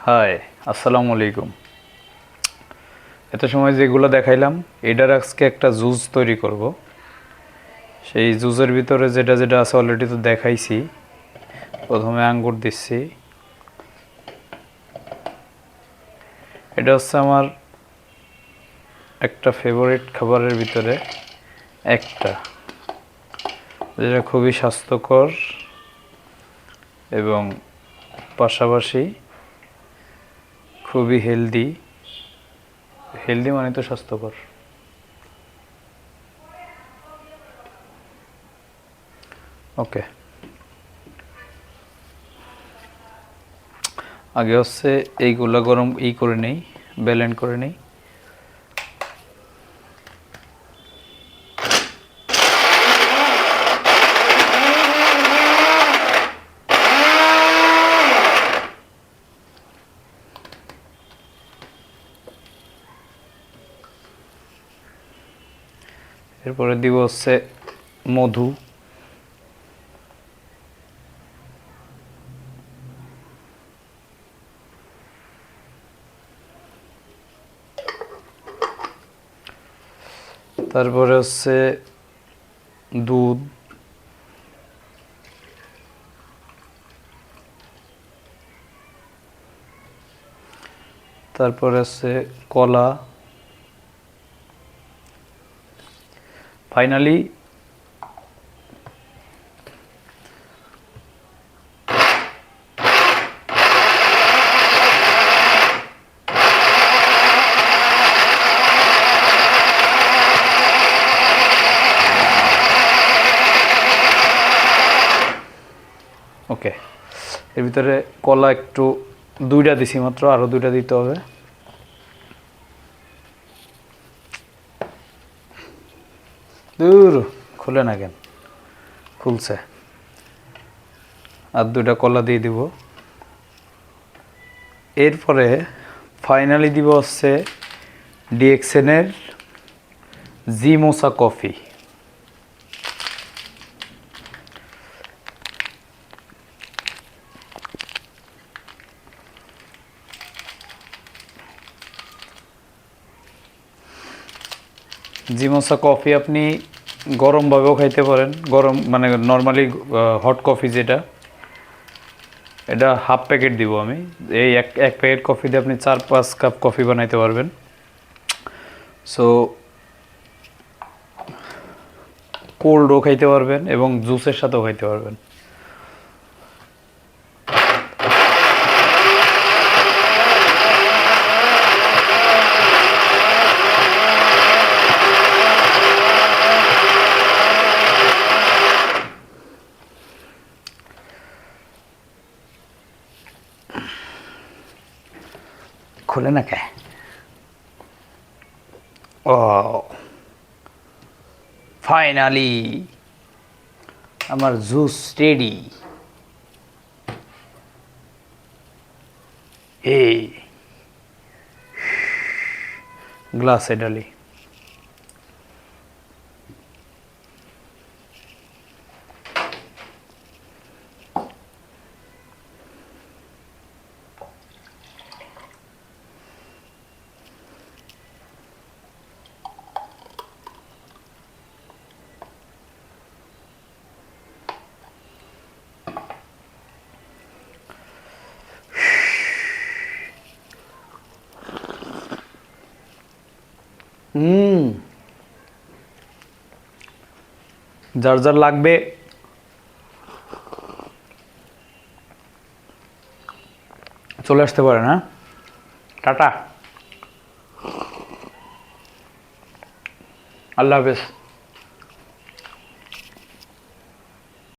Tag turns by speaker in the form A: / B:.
A: High, আসসালামু আলাইকুম। এত সময় যেগুলো দেখাইলাম এটার আজকে একটা জুস তৈরি করব। সেই জুসের ভিতরে যেটা যেটা আছে অলরেডি তো দেখাইছি। প্রথমে আঙ্গুর দিচ্ছি। এটা হচ্ছে আমার একটা ফেভারিট খাবারের ভিতরে একটা, যেটা খুবই স্বাস্থ্যকর এবং পাশাপাশি খুবই হেলদি। হেলদি মানে তো স্বাস্থ্যকর। ওকে, আগে হচ্ছে এইগুলো গরম করে নেই, ব্লেন্ড করে নেই। এরপরে দিব হচ্ছে মধু, তারপরে হচ্ছে দুধ, তারপরে আছে কলা, ফাইনালি ওকে। এর ভিতরে কলা একটু দুইটা দিছি মাত্র, আরও দুইটা দিতে হবে। দূর, খুলে না কেন? খুলছে। আর দুইটা কলা দিয়ে দিব। এরপরে ফাইনালি দিব হচ্ছে ডিএক্সএনের জিমোসা কফি। জিমোসা কফি আপনি গরমভাবেও খাইতে পারেন, গরম মানে নর্মালি হট কফি যেটা, এটা হাফ প্যাকেট দিব আমি। এই এক প্যাকেট কফি দিয়ে আপনি 4-5 কাপ কফি বানাইতে পারবেন। সো কোল্ডও খাইতে পারবেন এবং জুসের সাথেও খাইতে পারবেন। খুলে না কে? ও ফাইনালি আমার জুস রেডি। এই গ্লাসে ঢালি। যার যার লাগবে চলে আসতে পারেন। হ্যাঁ, টাটা, আল্লাহ হাফেজ।